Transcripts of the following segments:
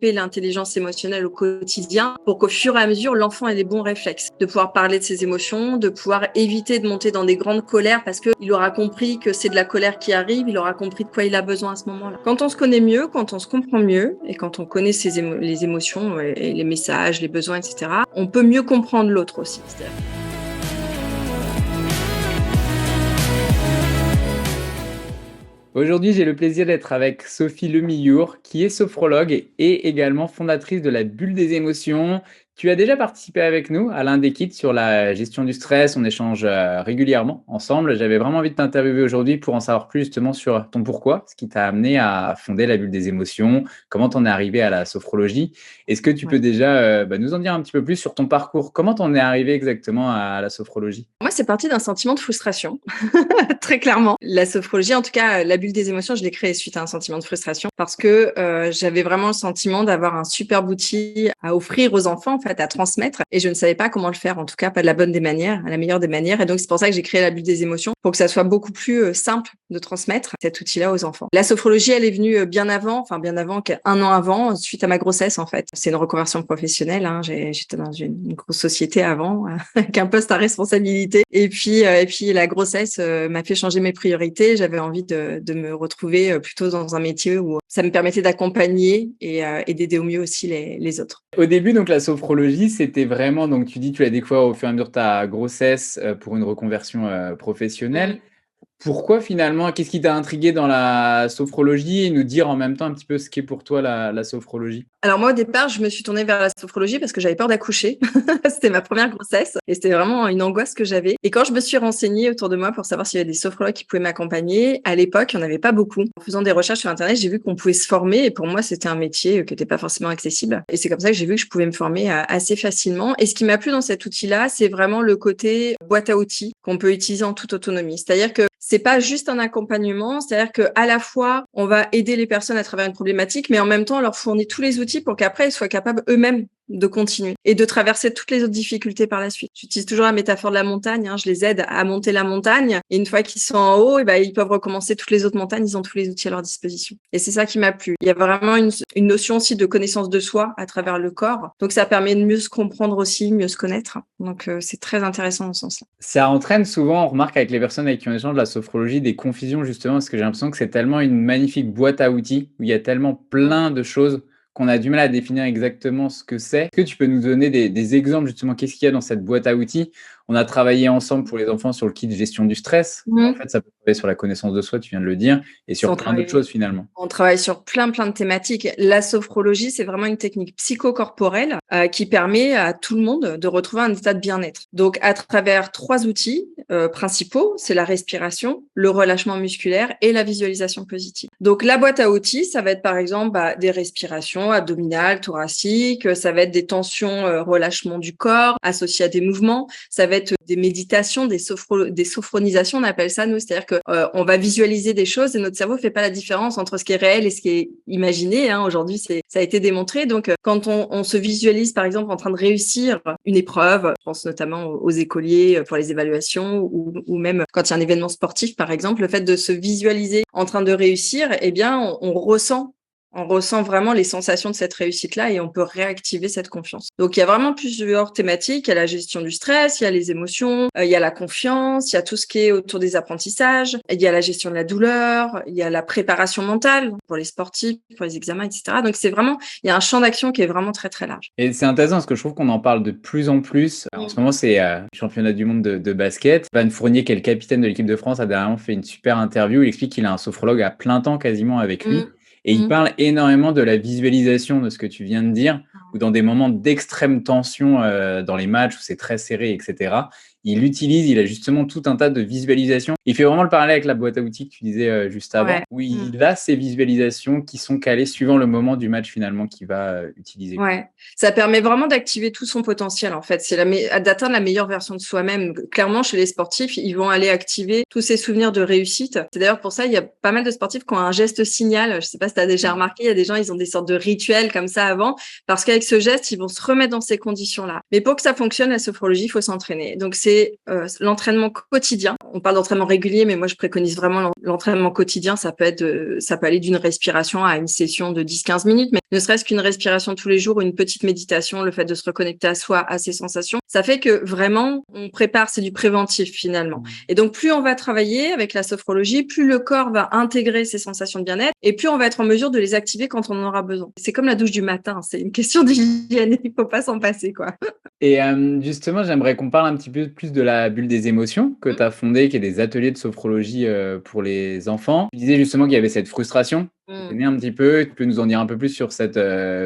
l'intelligence émotionnelle au quotidien pour qu'au fur et à mesure, l'enfant ait les bons réflexes, de pouvoir parler de ses émotions, de pouvoir éviter de monter dans des grandes colères parce qu'il aura compris que c'est de la colère qui arrive, il aura compris de quoi il a besoin à ce moment-là. Quand on se connaît mieux, quand on se comprend mieux et quand on connaît les émotions et les messages, les besoins, etc., on peut mieux comprendre l'autre aussi. Aujourd'hui, j'ai le plaisir d'être avec Sophie Lemillour, qui est sophrologue et également fondatrice de la Bulle des émotions. Tu as déjà participé avec nous à l'un des kits sur la gestion du stress. On échange régulièrement ensemble. J'avais vraiment envie de t'interviewer aujourd'hui pour en savoir plus justement sur ton pourquoi, ce qui t'a amené à fonder la Bulle des émotions, comment t'en es arrivé à la sophrologie. Est-ce que tu peux déjà nous en dire un petit peu plus sur ton parcours? Comment t'en es arrivé exactement à la sophrologie? Moi, c'est parti d'un sentiment de frustration, très clairement. La sophrologie, en tout cas, la bulle des émotions, je l'ai créée suite à un sentiment de frustration parce que j'avais vraiment le sentiment d'avoir un superbe outil à offrir aux enfants, en fait, à transmettre. Et je ne savais pas comment le faire, en tout cas, pas de la bonne des manières, à la meilleure des manières. Et donc, c'est pour ça que j'ai créé la bulle des émotions, pour que ça soit beaucoup plus simple de transmettre cet outil-là aux enfants. La sophrologie, elle est venue bien avant, un an avant, suite à ma grossesse, en fait. C'est une reconversion professionnelle. Hein. J'étais dans une grosse société avant, avec un poste à responsabilité. Et puis la grossesse m'a fait changer mes priorités. J'avais envie de me retrouver plutôt dans un métier où ça me permettait d'accompagner et d'aider au mieux aussi les autres. Au début, donc la sophrologie, c'était vraiment, donc tu dis, tu l'as découvert au fur et à mesure de ta grossesse pour une reconversion professionnelle. Pourquoi finalement, qu'est-ce qui t'a intrigué dans la sophrologie et nous dire en même temps un petit peu ce qu'est pour toi la sophrologie? Alors moi, au départ, je me suis tournée vers la sophrologie parce que j'avais peur d'accoucher. C'était ma première grossesse et c'était vraiment une angoisse que j'avais. Et quand je me suis renseignée autour de moi pour savoir s'il y avait des sophrologues qui pouvaient m'accompagner, à l'époque, il n'y en avait pas beaucoup. En faisant des recherches sur Internet, j'ai vu qu'on pouvait se former et pour moi, c'était un métier qui n'était pas forcément accessible. Et c'est comme ça que j'ai vu que je pouvais me former assez facilement. Et ce qui m'a plu dans cet outil-là, c'est vraiment le côté boîte à outils qu'on peut utiliser en toute autonomie. C'est-à-dire que c'est pas juste un accompagnement, c'est-à-dire que à la fois on va aider les personnes à travers une problématique, mais en même temps on leur fournit tous les outils pour qu'après ils soient capables eux-mêmes de continuer et de traverser toutes les autres difficultés par la suite. J'utilise toujours la métaphore de la montagne, hein, je les aide à monter la montagne et une fois qu'ils sont en haut, ils peuvent recommencer toutes les autres montagnes, ils ont tous les outils à leur disposition. Et c'est ça qui m'a plu. Il y a vraiment une notion aussi de connaissance de soi à travers le corps. Donc ça permet de mieux se comprendre aussi, mieux se connaître. Donc c'est très intéressant dans ce sens-là. Ça entraîne souvent, on remarque avec les personnes avec qui on échange de la sophrologie, des confusions justement, parce que j'ai l'impression que c'est tellement une magnifique boîte à outils où il y a tellement plein de choses qu'on a du mal à définir exactement ce que c'est. Est-ce que tu peux nous donner des exemples justement, qu'est-ce qu'il y a dans cette boîte à outils? On a travaillé ensemble pour les enfants sur le kit de gestion du stress. En fait, ça peut travailler sur la connaissance de soi, tu viens de le dire, et sur plein d'autres choses finalement. On travaille sur plein de thématiques. La sophrologie, c'est vraiment une technique psychocorporelle qui permet à tout le monde de retrouver un état de bien-être. Donc, à travers 3 outils principaux, c'est la respiration, le relâchement musculaire et la visualisation positive. Donc, la boîte à outils, ça va être par exemple des respirations abdominales, thoraciques, ça va être des tensions, relâchement du corps associés à des mouvements, ça va être des méditations, des sophronisations, on appelle ça nous, c'est-à-dire que on va visualiser des choses et notre cerveau fait pas la différence entre ce qui est réel et ce qui est imaginé. Hein. Aujourd'hui, ça a été démontré. Donc, quand on se visualise, par exemple, en train de réussir une épreuve, je pense notamment aux écoliers pour les évaluations ou même quand il y a un événement sportif, par exemple, le fait de se visualiser en train de réussir, eh bien, on ressent vraiment les sensations de cette réussite-là et on peut réactiver cette confiance. Donc, il y a vraiment plusieurs thématiques. Il y a la gestion du stress, il y a les émotions, il y a la confiance, il y a tout ce qui est autour des apprentissages, il y a la gestion de la douleur, il y a la préparation mentale pour les sportifs, pour les examens, etc. Donc, il y a un champ d'action qui est vraiment très, très large. Et c'est intéressant parce que je trouve qu'on en parle de plus en plus. En ce moment, c'est le championnat du monde de basket. Van Fournier, qui est le capitaine de l'équipe de France, a dernièrement fait une super interview. Il explique qu'il a un sophrologue à plein temps quasiment avec lui. Et il parle énormément de la visualisation de ce que tu viens de dire, ou dans des moments d'extrême tension dans les matchs où c'est très serré, etc. Il a justement tout un tas de visualisations. Il fait vraiment le parallèle avec la boîte à outils que tu disais juste avant, où il a ces visualisations qui sont calées suivant le moment du match finalement qu'il va utiliser. Ouais, ça permet vraiment d'activer tout son potentiel en fait. C'est d'atteindre la meilleure version de soi-même. Clairement, chez les sportifs, ils vont aller activer tous ces souvenirs de réussite. C'est d'ailleurs pour ça, il y a pas mal de sportifs qui ont un geste signal. Je sais pas si tu as déjà remarqué, il y a des gens, ils ont des sortes de rituels comme ça avant, parce qu'avec ce geste, ils vont se remettre dans ces conditions-là. Mais pour que ça fonctionne, la sophrologie, il faut s'entraîner. Donc c'est c'est l'entraînement quotidien. On parle d'entraînement régulier, mais moi je préconise vraiment l'entraînement quotidien. Ça peut aller d'une respiration à une session de 10-15 minutes, mais ne serait-ce qu'une respiration tous les jours, une petite méditation, le fait de se reconnecter à soi, à ses sensations, ça fait que vraiment on prépare, c'est du préventif finalement. Et donc plus on va travailler avec la sophrologie, plus le corps va intégrer ces sensations de bien-être et plus on va être en mesure de les activer quand on en aura besoin. C'est comme la douche du matin, c'est une question d'hygiène, il faut pas s'en passer, quoi. Et justement, j'aimerais qu'on parle un petit peu plus de la bulle des émotions que tu as fondée, qui est des ateliers de sophrologie, pour les enfants. Tu disais justement qu'il y avait cette frustration qui est née un petit peu. Tu peux nous en dire un peu plus sur cette,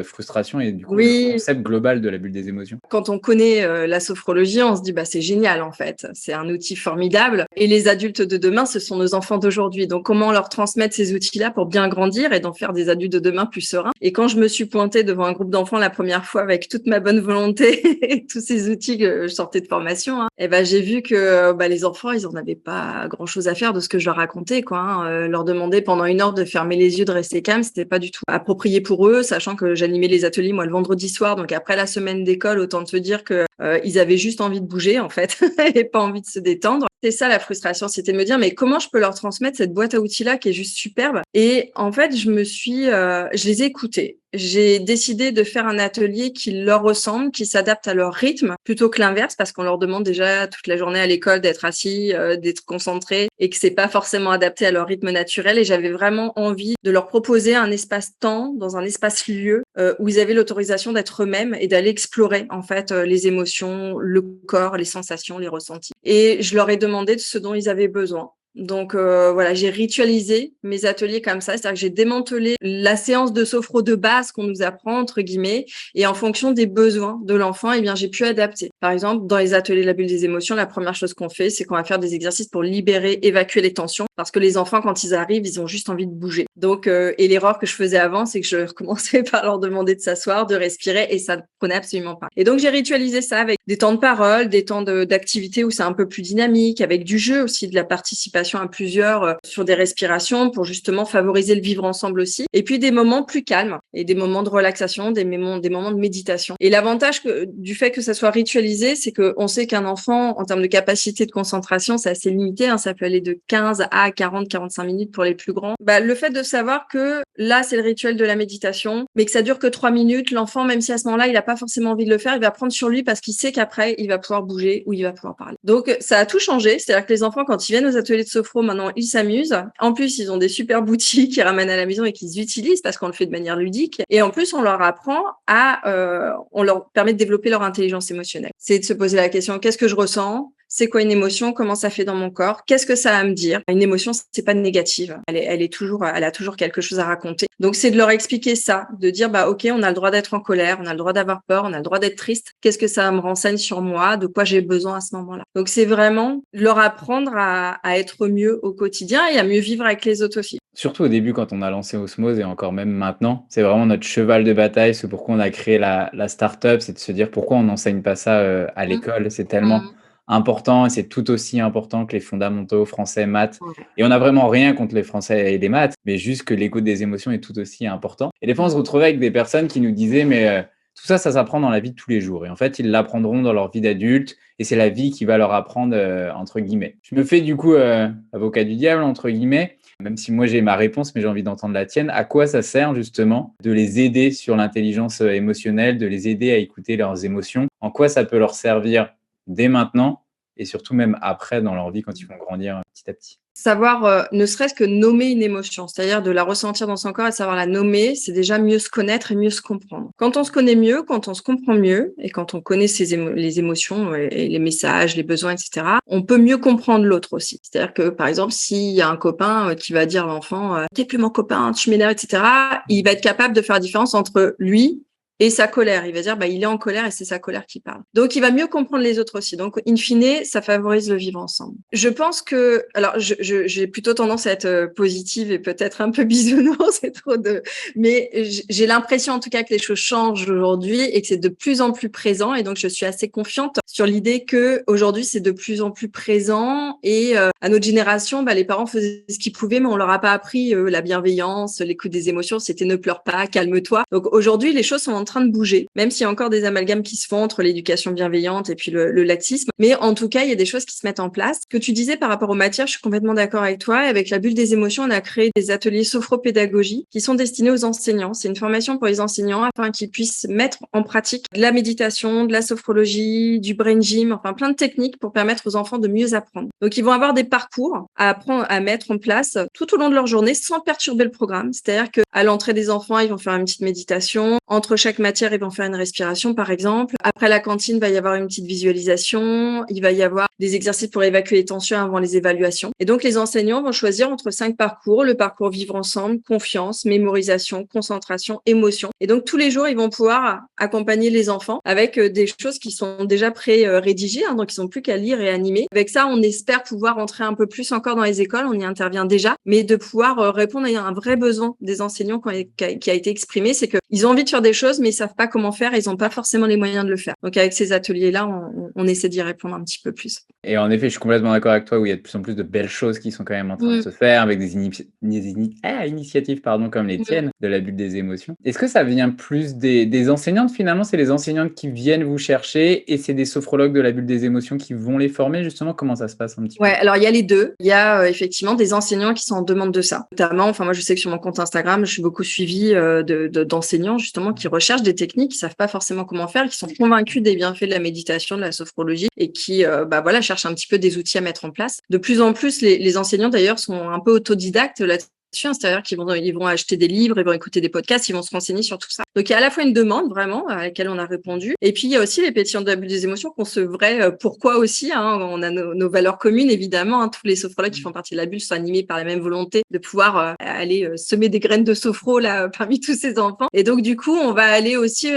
frustration et du coup, le Oui. concept global de la bulle des émotions? Quand on connaît la sophrologie, on se dit bah c'est génial en fait, c'est un outil formidable. Et les adultes de demain, ce sont nos enfants d'aujourd'hui. Donc comment leur transmettre ces outils-là pour bien grandir et d'en faire des adultes de demain plus sereins. Et quand je me suis pointée devant un groupe d'enfants la première fois avec toute ma bonne volonté et tous ces outils que je sortais de formation, et ben j'ai vu que les enfants ils en avaient pas grand-chose à faire de ce que je leur racontais, quoi. Leur demander pendant 1 heure de fermer les yeux, de rester calme, c'était pas du tout approprié pour eux, sachant que j'animais les ateliers moi le vendredi soir, donc après la semaine d'école, autant te dire que ils avaient juste envie de bouger en fait et pas envie de se détendre. C'est ça la frustration, c'était de me dire mais comment je peux leur transmettre cette boîte à outils là qui est juste superbe. Et en fait je les ai écoutés. J'ai décidé de faire un atelier qui leur ressemble, qui s'adapte à leur rythme, plutôt que l'inverse, parce qu'on leur demande déjà toute la journée à l'école d'être assis, d'être concentrés, et que c'est pas forcément adapté à leur rythme naturel. Et j'avais vraiment envie de leur proposer un espace-temps, dans un espace-lieu, où ils avaient l'autorisation d'être eux-mêmes et d'aller explorer en fait les émotions, le corps, les sensations, les ressentis. Et je leur ai demandé de ce dont ils avaient besoin. Donc voilà, j'ai ritualisé mes ateliers comme ça, c'est-à-dire que j'ai démantelé la séance de sophro de base qu'on nous apprend entre guillemets, et en fonction des besoins de l'enfant, eh bien j'ai pu adapter. Par exemple, dans les ateliers de la bulle des émotions, la première chose qu'on fait, c'est qu'on va faire des exercices pour libérer, évacuer les tensions, parce que les enfants quand ils arrivent, ils ont juste envie de bouger. Donc et l'erreur que je faisais avant, c'est que je recommençais par leur demander de s'asseoir, de respirer, et ça ne prenait absolument pas. Et donc j'ai ritualisé ça avec des temps de parole, des temps d'activité où c'est un peu plus dynamique, avec du jeu aussi, de la participation à plusieurs sur des respirations pour justement favoriser le vivre ensemble aussi. Et puis des moments plus calmes et des moments de relaxation, des moments de méditation. Et l'avantage du fait que ça soit ritualisé, c'est qu'on sait qu'un enfant, en termes de capacité de concentration, c'est assez limité. Ça peut aller de 15 à 40-45 minutes pour les plus grands. Le fait de savoir que là, c'est le rituel de la méditation, mais que ça dure que 3 minutes, l'enfant, même si à ce moment-là, il n'a pas forcément envie de le faire, il va prendre sur lui parce qu'il sait qu'après, il va pouvoir bouger ou il va pouvoir parler. Donc, ça a tout changé. C'est-à-dire que les enfants, quand ils viennent aux ateliers de sophro, maintenant, ils s'amusent. En plus, ils ont des super boutiques qu'ils ramènent à la maison et qu'ils utilisent parce qu'on le fait de manière ludique. Et en plus, on leur apprend on leur permet de développer leur intelligence émotionnelle. C'est de se poser la question, qu'est-ce que je ressens? C'est quoi une émotion? Comment ça fait dans mon corps? Qu'est-ce que ça a à me dire? Une émotion, c'est pas négative. Elle a toujours quelque chose à raconter. Donc, c'est de leur expliquer ça, de dire, ok, on a le droit d'être en colère, on a le droit d'avoir peur, on a le droit d'être triste. Qu'est-ce que ça me renseigne sur moi? De quoi j'ai besoin à ce moment-là? Donc, c'est vraiment leur apprendre à être mieux au quotidien et à mieux vivre avec les autres aussi. Surtout au début quand on a lancé Osmose et encore même maintenant, c'est vraiment notre cheval de bataille. C'est pourquoi on a créé la start-up, c'est de se dire pourquoi on n'enseigne pas ça à l'école. C'est tellement important et c'est tout aussi important que les fondamentaux français, maths. Et on n'a vraiment rien contre les français et les maths, mais juste que l'écoute des émotions est tout aussi important. Et des fois, on se retrouvait avec des personnes qui nous disaient mais tout ça, ça s'apprend dans la vie de tous les jours. Et en fait, ils l'apprendront dans leur vie d'adulte et c'est la vie qui va leur apprendre, entre guillemets. Je me fais du coup avocat du diable, entre guillemets, même si moi j'ai ma réponse, mais j'ai envie d'entendre la tienne. À quoi ça sert justement de les aider sur l'intelligence émotionnelle, de les aider à écouter leurs émotions? En quoi ça peut leur servir dès maintenant et surtout même après dans leur vie quand ils vont grandir petit à petit? Savoir, ne serait-ce que nommer une émotion, c'est-à-dire de la ressentir dans son corps et de savoir la nommer, c'est déjà mieux se connaître et mieux se comprendre. Quand on se connaît mieux, quand on se comprend mieux et quand on connaît les émotions et les messages, les besoins, etc., on peut mieux comprendre l'autre aussi. C'est-à-dire que, par exemple, s'il y a un copain qui va dire à l'enfant « T'es plus mon copain, tu m'énerves, etc. », il va être capable de faire la différence entre lui et sa colère. Il va dire, il est en colère et c'est sa colère qui parle. Donc, il va mieux comprendre les autres aussi. Donc, in fine, ça favorise le vivre ensemble. Je pense que, alors, j'ai plutôt tendance à être positive et peut-être un peu bisounours, mais j'ai l'impression en tout cas que les choses changent aujourd'hui et que c'est de plus en plus présent. Et donc, je suis assez confiante sur l'idée que aujourd'hui, c'est de plus en plus présent et à notre génération, les parents faisaient ce qu'ils pouvaient, mais on leur a pas appris la bienveillance, l'écoute des émotions. C'était ne pleure pas, calme-toi. Donc, aujourd'hui, les choses sont en en train de bouger, même s'il y a encore des amalgames qui se font entre l'éducation bienveillante et puis le laxisme. Mais en tout cas, il y a des choses qui se mettent en place. Ce que tu disais par rapport aux matières, je suis complètement d'accord avec toi. Avec la bulle des émotions, on a créé des ateliers sophropédagogie qui sont destinés aux enseignants. C'est une formation pour les enseignants afin qu'ils puissent mettre en pratique de la méditation, de la sophrologie, du brain gym, enfin plein de techniques pour permettre aux enfants de mieux apprendre. Donc, ils vont avoir des parcours à apprendre, à mettre en place tout au long de leur journée sans perturber le programme. C'est-à-dire qu'à l'entrée des enfants, ils vont faire une petite méditation. Entre chaque matière, ils vont faire une respiration, par exemple. Après la cantine, il va y avoir une petite visualisation. Il va y avoir des exercices pour évacuer les tensions avant les évaluations. Et donc, les enseignants vont choisir entre 5 parcours, le parcours vivre ensemble, confiance, mémorisation, concentration, émotion. Et donc, tous les jours, ils vont pouvoir accompagner les enfants avec des choses qui sont déjà pré-rédigées, hein, donc ils n'ont plus qu'à lire et animer. Avec ça, on espère pouvoir entrer un peu plus encore dans les écoles, on y intervient déjà, mais de pouvoir répondre à un vrai besoin des enseignants qui a été exprimé, c'est qu'ils ont envie de faire des choses, mais ils savent pas comment faire, ils n'ont pas forcément les moyens de le faire. Donc avec ces ateliers-là, on essaie d'y répondre un petit peu plus. Et en effet, je suis complètement d'accord avec toi, où il y a de plus en plus de belles choses qui sont quand même en train de se faire, avec des initiatives comme les tiennes, de la bulle des émotions. Est-ce que ça vient plus des enseignantes finalement? C'est les enseignantes qui viennent vous chercher et c'est des sophrologues de la bulle des émotions qui vont les former justement? Comment ça se passe un petit peu? Ouais, alors il y a les deux. Il y a effectivement des enseignants qui sont en demande de ça. Notamment, enfin moi je sais que sur mon compte Instagram, je suis beaucoup suivie d'enseignants justement qui recherchent des techniques, qui savent pas forcément comment faire, qui sont convaincus des bienfaits de la méditation, de la sophrologie et qui cherchent un petit peu des outils à mettre en place. De plus en plus, les enseignants d'ailleurs sont un peu autodidactes là-dessus. C'est-à-dire qu'ils vont acheter des livres, ils vont écouter des podcasts, ils vont se renseigner sur tout ça. Donc, il y a à la fois une demande, vraiment, à laquelle on a répondu. Et puis, il y a aussi les pétillants de la bulle des émotions qu'on se vraie pourquoi aussi. Hein, on a nos valeurs communes, évidemment. Hein, tous les sophrologues qui font partie de la bulle sont animés par la même volonté de pouvoir aller semer des graines de sophro là, parmi tous ces enfants. Et donc, du coup, on va aller aussi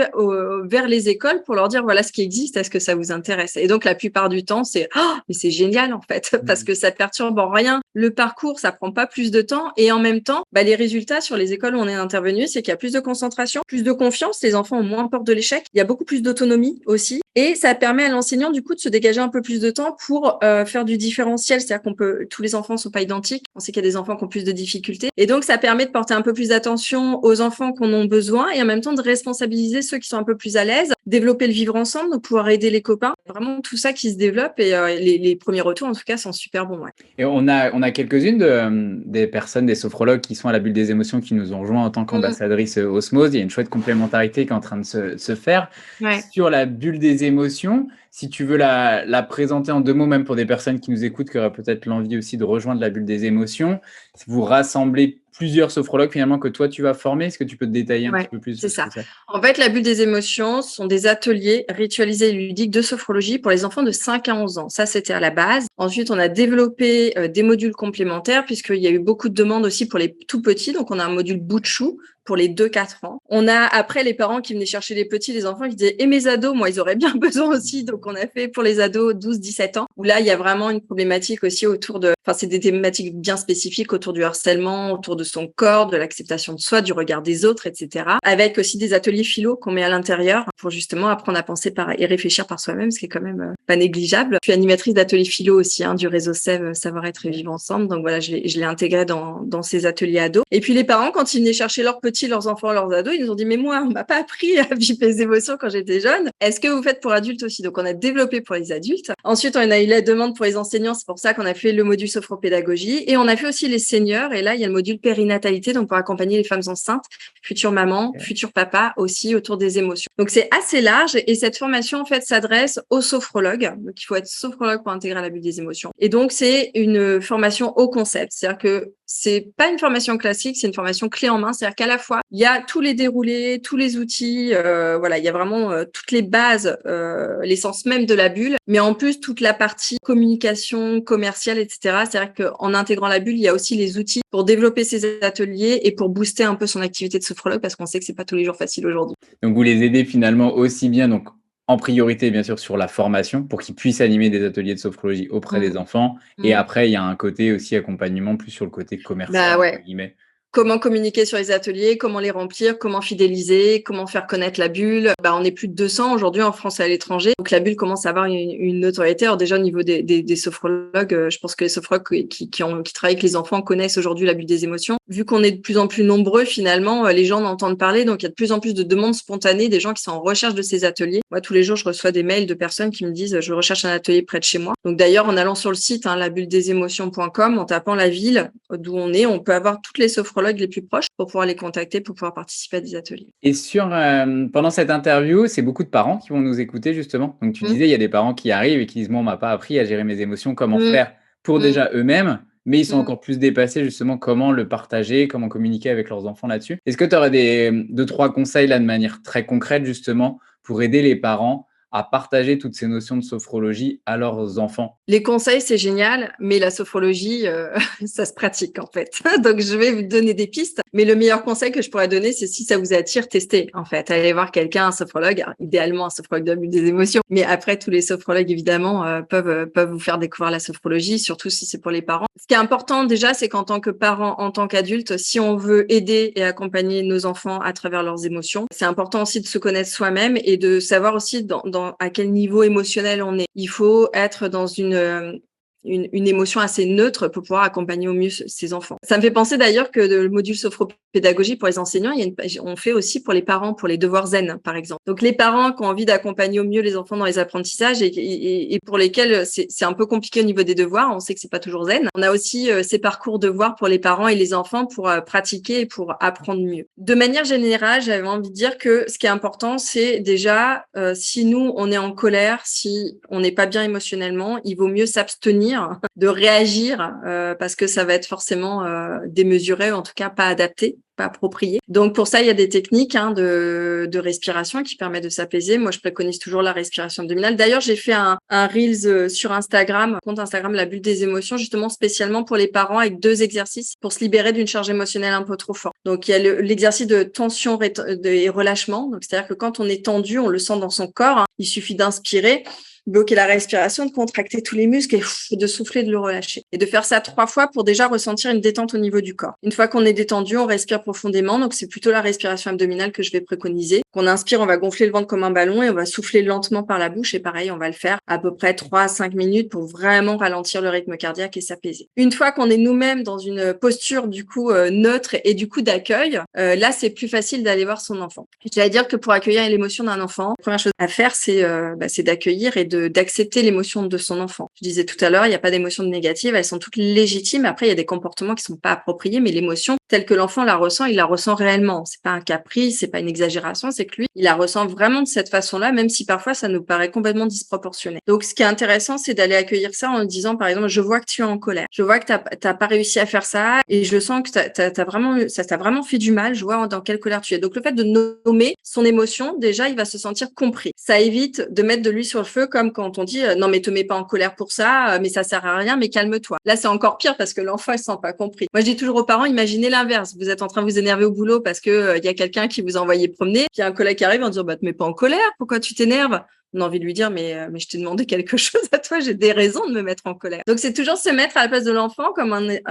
vers les écoles pour leur dire, voilà ce qui existe, est-ce que ça vous intéresse? Et donc, la plupart du temps, c'est « Oh, mais c'est génial, en fait, parce que ça perturbe en rien le parcours, ça prend pas plus de temps. Et en même temps, les résultats sur les écoles où on est intervenu, c'est qu'il y a plus de concentration, plus de confiance, les enfants ont moins peur de l'échec, il y a beaucoup plus d'autonomie aussi. Et ça permet à l'enseignant, du coup, de se dégager un peu plus de temps pour faire du différentiel. C'est-à-dire tous les enfants sont pas identiques. On sait qu'il y a des enfants qui ont plus de difficultés. Et donc, ça permet de porter un peu plus d'attention aux enfants qu'on en ont besoin et en même temps de responsabiliser ceux qui sont un peu plus à l'aise, développer le vivre ensemble, donc pouvoir aider les copains. Vraiment tout ça qui se développe et les premiers retours, en tout cas, sont super bons. Ouais. Et on a quelques-unes des personnes, des sophrologues qui sont à la bulle des émotions qui nous ont rejoints en tant qu'ambassadrices Osmose. Il y a une chouette complémentarité qui est en train de se faire. Ouais. Sur la bulle des émotions, si tu veux la présenter en 2 mots, même pour des personnes qui nous écoutent, qui auraient peut-être l'envie aussi de rejoindre la bulle des émotions, vous rassemblez plusieurs sophrologues finalement que toi tu vas former. Est-ce que tu peux te détailler un petit peu plus? C'est ça. En fait, la bulle des émotions sont des ateliers ritualisés et ludiques de sophrologie pour les enfants de 5 à 11 ans. Ça, c'était à la base. Ensuite, on a développé des modules complémentaires puisqu'il y a eu beaucoup de demandes aussi pour les tout petits. Donc, on a un module bout de chou pour les 2-4 ans. On a après les parents qui venaient chercher les petits, les enfants qui disaient « Et mes ados, moi, ils auraient bien besoin aussi. » Donc, on a fait pour les ados 12-17 ans où là, il y a vraiment une problématique aussi autour de… Enfin, c'est des thématiques bien spécifiques autour du harcèlement, autour de son corps, de l'acceptation de soi, du regard des autres, etc. Avec aussi des ateliers philo qu'on met à l'intérieur pour justement apprendre à penser et réfléchir par soi-même, ce qui est quand même pas négligeable. Je suis animatrice d'ateliers philo aussi, du réseau SEV, Savoir-être et vivre ensemble. Donc voilà, je l'ai intégré dans ces ateliers ados. Et puis les parents, quand ils venaient chercher leurs petits, leurs enfants, leurs ados, ils nous ont dit « Mais moi, on m'a pas appris à vivre les émotions quand j'étais jeune. Est-ce que vous faites pour adultes aussi ?» Donc on a développé pour les adultes. Ensuite, on a eu la demande pour les enseignants. C'est pour ça qu'on a fait le module sophropédagogie. Et on a fait aussi les seniors. Et là, il y a le module périnatalité, donc pour accompagner les femmes enceintes, futures mamans, futurs papas aussi autour des émotions. Donc c'est assez large et cette formation en fait s'adresse aux sophrologues. Donc il faut être sophrologue pour intégrer la bulle des émotions. Et donc c'est une formation au concept, c'est-à-dire que c'est pas une formation classique, c'est une formation clé en main, c'est-à-dire qu'à la fois il y a tous les déroulés, tous les outils, il y a vraiment toutes les bases, l'essence même de la bulle, mais en plus toute la partie communication commerciale, etc. C'est-à-dire qu'en intégrant la bulle, il y a aussi les outils pour développer ses ateliers et pour booster un peu son activité de sophrologue parce qu'on sait que c'est pas tous les jours facile aujourd'hui. Donc vous les aidez finalement aussi bien donc en priorité bien sûr sur la formation pour qu'ils puissent animer des ateliers de sophrologie auprès des enfants et après il y a un côté aussi accompagnement plus sur le côté commercial entre guillemets. Comment communiquer sur les ateliers, comment les remplir, comment fidéliser, comment faire connaître la bulle. On est plus de 200 aujourd'hui en France et à l'étranger. Donc la bulle commence à avoir une notoriété. Alors déjà au niveau des sophrologues, je pense que les sophrologues qui travaillent avec les enfants connaissent aujourd'hui la bulle des émotions. Vu qu'on est de plus en plus nombreux, finalement, les gens en entendent parler. Donc il y a de plus en plus de demandes spontanées des gens qui sont en recherche de ces ateliers. Moi, tous les jours, je reçois des mails de personnes qui me disent je recherche un atelier près de chez moi. Donc d'ailleurs, en allant sur le site labulledesémotions.com, en tapant la ville d'où on est, on peut avoir toutes les sophrologues les plus proches pour pouvoir les contacter, pour pouvoir participer à des ateliers. Et pendant cette interview, c'est beaucoup de parents qui vont nous écouter justement. Donc tu disais, il y a des parents qui arrivent et qui disent: «Moi, on m'a pas appris à gérer mes émotions, comment faire pour déjà eux-mêmes?» mais ils sont encore plus dépassés justement, comment le partager, comment communiquer avec leurs enfants là-dessus. Est-ce que tu aurais 2-3 conseils là de manière très concrète justement pour aider les parents à partager toutes ces notions de sophrologie à leurs enfants? Les conseils, c'est génial, mais la sophrologie, ça se pratique en fait. Donc, je vais vous donner des pistes. Mais le meilleur conseil que je pourrais donner, c'est si ça vous attire, testez en fait. Allez voir quelqu'un, un sophrologue, idéalement un sophrologue de la bulle des émotions. Mais après, tous les sophrologues, évidemment, peuvent vous faire découvrir la sophrologie, surtout si c'est pour les parents. Ce qui est important déjà, c'est qu'en tant que parent, en tant qu'adulte, si on veut aider et accompagner nos enfants à travers leurs émotions, c'est important aussi de se connaître soi-même et de savoir aussi à quel niveau émotionnel on est. Il faut être dans une émotion assez neutre pour pouvoir accompagner au mieux ses enfants. Ça me fait penser d'ailleurs que le module sophropédagogie pour les enseignants, on fait aussi pour les parents, pour les devoirs zen, par exemple. Donc, les parents qui ont envie d'accompagner au mieux les enfants dans les apprentissages et pour lesquels c'est un peu compliqué au niveau des devoirs, on sait que c'est pas toujours zen. On a aussi ces parcours devoirs pour les parents et les enfants pour pratiquer et pour apprendre mieux. De manière générale, j'avais envie de dire que ce qui est important, c'est déjà, si nous, on est en colère, si on n'est pas bien émotionnellement, il vaut mieux s'abstenir de réagir parce que ça va être forcément démesuré, en tout cas pas adapté, pas approprié. Donc pour ça, il y a des techniques de respiration qui permettent de s'apaiser. Moi, je préconise toujours la respiration abdominale. D'ailleurs, j'ai fait un Reels sur Instagram, compte Instagram La Bulle des émotions, justement spécialement pour les parents avec 2 exercices pour se libérer d'une charge émotionnelle un peu trop forte. Donc il y a l'exercice de tension et relâchement. Donc c'est-à-dire que quand on est tendu, on le sent dans son corps. Il suffit d'inspirer, bloquer la respiration, de contracter tous les muscles et de souffler, de le relâcher. Et de faire ça 3 fois pour déjà ressentir une détente au niveau du corps. Une fois qu'on est détendu, on respire profondément. Donc, c'est plutôt la respiration abdominale que je vais préconiser. Qu'on inspire, on va gonfler le ventre comme un ballon et on va souffler lentement par la bouche. Et pareil, on va le faire à peu près 3 à 5 minutes pour vraiment ralentir le rythme cardiaque et s'apaiser. Une fois qu'on est nous-mêmes dans une posture du coup neutre et du coup d'accueil, là, c'est plus facile d'aller voir son enfant. J'allais dire que pour accueillir l'émotion d'un enfant, la première chose à faire, c'est d'accueillir et d'accepter l'émotion de son enfant. Je disais tout à l'heure, il n'y a pas d'émotions négatives, elles sont toutes légitimes. Après, il y a des comportements qui sont pas appropriés, mais l'émotion telle que l'enfant la ressent, il la ressent réellement. C'est pas un caprice, c'est pas une exagération, c'est que lui, il la ressent vraiment de cette façon-là, même si parfois ça nous paraît complètement disproportionné. Donc, ce qui est intéressant, c'est d'aller accueillir ça en disant, par exemple, je vois que tu es en colère, je vois que t'as pas réussi à faire ça, et je sens que ça t'a vraiment fait du mal. Je vois dans quelle colère tu es. Donc, le fait de nommer son émotion, déjà, il va se sentir compris. Ça évite de mettre de l'huile sur le feu, comme quand on dit non mais te mets pas en colère pour ça, mais ça sert à rien, mais calme-toi. Là c'est encore pire parce que l'enfant il se sent pas compris. Moi je dis toujours aux parents, imaginez l'inverse. Vous êtes en train de vous énerver au boulot parce que y a quelqu'un qui vous a envoyé promener, puis un collègue qui arrive en disant te mets pas en colère, pourquoi tu t'énerves? On a envie de lui dire mais je t'ai demandé quelque chose à toi, j'ai des raisons de me mettre en colère. Donc c'est toujours se mettre à la place de l'enfant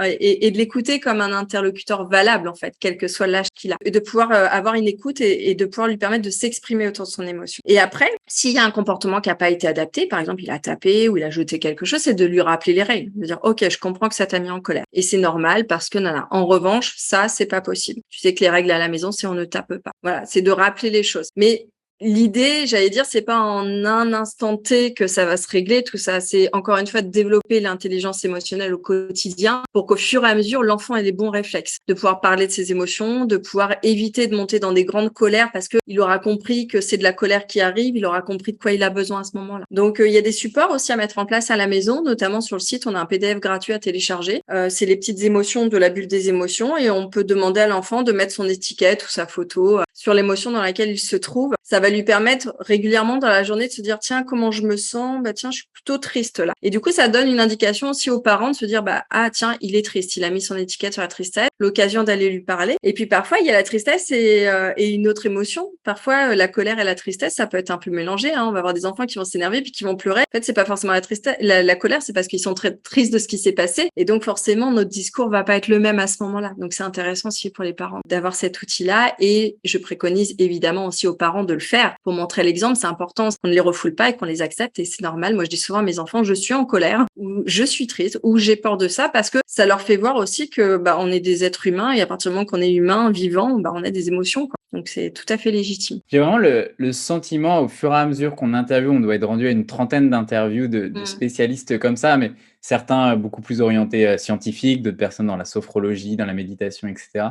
et de l'écouter comme un interlocuteur valable en fait, quel que soit l'âge qu'il a, et de pouvoir avoir une écoute et de pouvoir lui permettre de s'exprimer autour de son émotion. Et après, s'il y a un comportement qui n'a pas été adapté, par exemple il a tapé ou il a jeté quelque chose, c'est de lui rappeler les règles, de dire ok, je comprends que ça t'a mis en colère et c'est normal parce que nana. En revanche, ça c'est pas possible. Tu sais que les règles à la maison c'est on ne tape pas. Voilà, c'est de rappeler les choses. Mais l'idée, j'allais dire, c'est pas en un instant T que ça va se régler, tout ça. C'est encore une fois de développer l'intelligence émotionnelle au quotidien pour qu'au fur et à mesure, l'enfant ait les bons réflexes, de pouvoir parler de ses émotions, de pouvoir éviter de monter dans des grandes colères parce que il aura compris que c'est de la colère qui arrive, il aura compris de quoi il a besoin à ce moment-là. Donc, il y a des supports aussi à mettre en place à la maison, notamment sur le site, on a un PDF gratuit à télécharger. C'est les petites émotions de la bulle des émotions et on peut demander à l'enfant de mettre son étiquette ou sa photo sur l'émotion dans laquelle il se trouve. Ça va lui permettre régulièrement dans la journée de se dire, tiens, comment je me sens? Bah, tiens, je suis plutôt triste là. Et du coup, ça donne une indication aussi aux parents de se dire, bah, ah, tiens, il est triste. Il a mis son étiquette sur la tristesse. L'occasion d'aller lui parler. Et puis, parfois, il y a la tristesse et une autre émotion. Parfois, la colère et la tristesse, ça peut être un peu mélangé, hein. On va avoir des enfants qui vont s'énerver puis qui vont pleurer. En fait, c'est pas forcément la tristesse, la colère, c'est parce qu'ils sont très tristes de ce qui s'est passé. Et donc, forcément, notre discours va pas être le même à ce moment-là. Donc, c'est intéressant aussi pour les parents d'avoir cet outil-là. Et je préconise évidemment aussi aux parents de le faire pour montrer l'exemple. C'est important qu'on ne les refoule pas et qu'on les accepte. Et c'est normal. Moi, je dis souvent à mes enfants, je suis en colère ou je suis triste ou j'ai peur de ça parce que ça leur fait voir aussi que, bah, on est des êtres humains et à partir du moment qu'on est humain, vivant, bah, on a des émotions, quoi. Donc, c'est tout à fait légitime. J'ai vraiment le sentiment, au fur et à mesure qu'on interviewe, on doit être rendu à une trentaine d'interviews de spécialistes comme ça, mais certains beaucoup plus orientés scientifiques, d'autres personnes dans la sophrologie, dans la méditation, etc.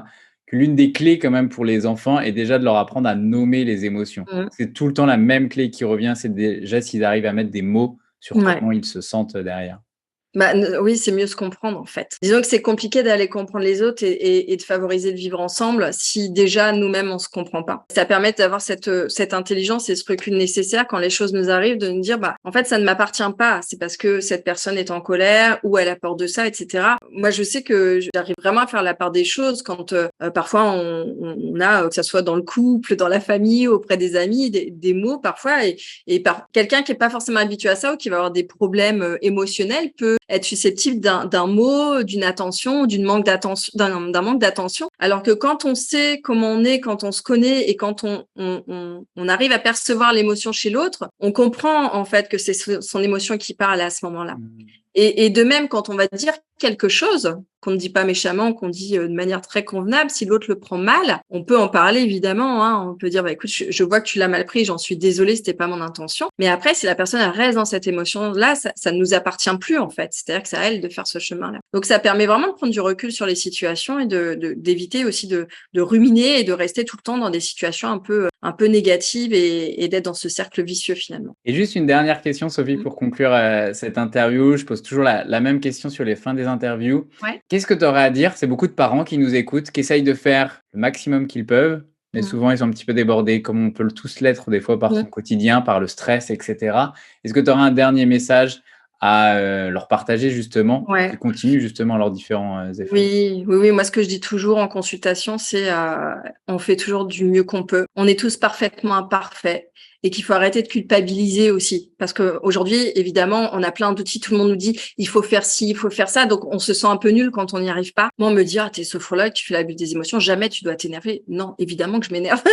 Que l'une des clés quand même pour les enfants est déjà de leur apprendre à nommer les émotions. Mmh. C'est tout le temps la même clé qui revient, c'est déjà s'ils arrivent à mettre des mots sur Ouais. comment ils se sentent derrière. Bah, oui, c'est mieux se comprendre en fait. Disons que c'est compliqué d'aller comprendre les autres et de favoriser le vivre ensemble si déjà nous-mêmes on se comprend pas. Ça permet d'avoir cette intelligence et ce recul nécessaire quand les choses nous arrivent de nous dire bah en fait ça ne m'appartient pas. C'est parce que cette personne est en colère ou elle a peur de ça, etc. Moi je sais que j'arrive vraiment à faire la part des choses quand parfois on a que ça soit dans le couple, dans la famille, auprès des amis, des mots parfois et par quelqu'un qui est pas forcément habitué à ça ou qui va avoir des problèmes émotionnels peut être susceptible d'un mot, d'une attention, d'un manque d'attention. Alors que quand on sait comment on est, quand on se connaît et quand on arrive à percevoir l'émotion chez l'autre, on comprend en fait que c'est son émotion qui parle à ce moment-là. Et de même, quand on va dire quelque chose qu'on ne dit pas méchamment, qu'on dit de manière très convenable, si l'autre le prend mal, on peut en parler évidemment, hein. On peut dire bah écoute, je vois que tu l'as mal pris, j'en suis désolée, c'était pas mon intention. Mais après, si la personne elle reste dans cette émotion-là, ça ne nous appartient plus en fait. C'est-à-dire que c'est à elle de faire ce chemin-là. Donc ça permet vraiment de prendre du recul sur les situations et d'éviter aussi de ruminer et de rester tout le temps dans des situations un peu négatives et d'être dans ce cercle vicieux finalement. Et juste une dernière question, Sophie, pour conclure cette interview. Je pose toujours la même question sur les fins des interviews. Ouais. Qu'est-ce que tu aurais à dire? C'est beaucoup de parents qui nous écoutent, qui essayent de faire le maximum qu'ils peuvent, mais souvent ils sont un petit peu débordés, comme on peut tous l'être des fois par son quotidien, par le stress, etc. Est-ce que tu aurais un dernier message à leur partager justement, qui continuent justement leurs différents efforts? Oui. Moi, ce que je dis toujours en consultation, c'est on fait toujours du mieux qu'on peut. On est tous parfaitement imparfaits et qu'il faut arrêter de culpabiliser aussi. Parce que aujourd'hui, évidemment, on a plein d'outils. Tout le monde nous dit, il faut faire ci, il faut faire ça. Donc, on se sent un peu nul quand on n'y arrive pas. Moi, on me dit, ah, t'es sophrologue, tu fais la bulle des émotions. Jamais tu dois t'énerver. Non, évidemment que je m'énerve.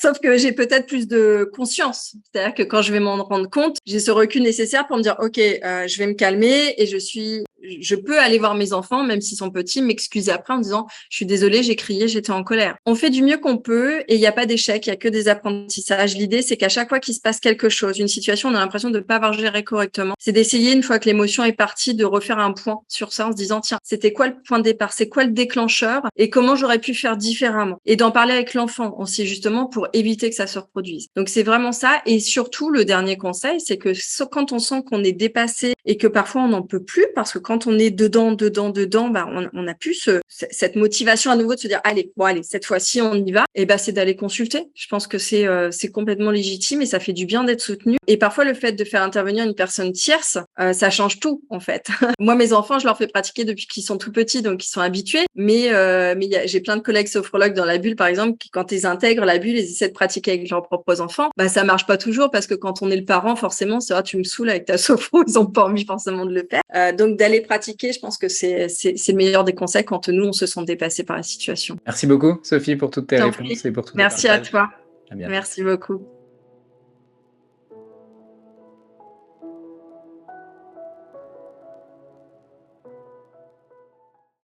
Sauf que j'ai peut-être plus de conscience. C'est-à-dire que quand je vais m'en rendre compte, j'ai ce recul nécessaire pour me dire, OK, je vais me calmer et je peux aller voir mes enfants, même s'ils sont petits, m'excuser après en disant, je suis désolée, j'ai crié, j'étais en colère. On fait du mieux qu'on peut et il n'y a pas d'échec, il n'y a que des apprentissages. L'idée, c'est qu'à chaque fois qu'il se passe quelque chose, une situation, on a l'impression de ne pas avoir géré correctement. C'est d'essayer, une fois que l'émotion est partie, de refaire un point sur ça en se disant, tiens, c'était quoi le point de départ? C'est quoi le déclencheur? Et comment j'aurais pu faire différemment? Et d'en parler avec l'enfant aussi, justement, pour éviter que ça se reproduise. Donc, c'est vraiment ça. Et surtout, le dernier conseil, c'est que quand on sent qu'on est dépassé et que parfois on n'en peut plus, parce que quand on est dedans, bah, on a plus cette motivation à nouveau de se dire, allez, cette fois-ci, on y va. Et ben, c'est d'aller consulter. Je pense que c'est complètement légitime et ça fait du bien d'être soutenu. Et parfois, le fait de faire intervenir une personne tierce, ça change tout, en fait. Moi, mes enfants, je leur fais pratiquer depuis qu'ils sont tout petits, donc ils sont habitués. Mais j'ai plein de collègues sophrologues dans la bulle, par exemple, qui, quand ils intègrent la bulle, ils essaient de pratiquer avec leurs propres enfants. Bah, ça marche pas toujours parce que quand on est le parent, forcément, c'est vrai, tu me saoules avec ta sophro, ils ont pas envie forcément de le faire. Donc, d'aller pratiquer, je pense que c'est le meilleur des conseils quand nous, on se sent dépassés par la situation. Merci beaucoup, Sophie, pour toutes tes réponses et pour tous tes Merci à partages. toi. À bientôt. Merci beaucoup.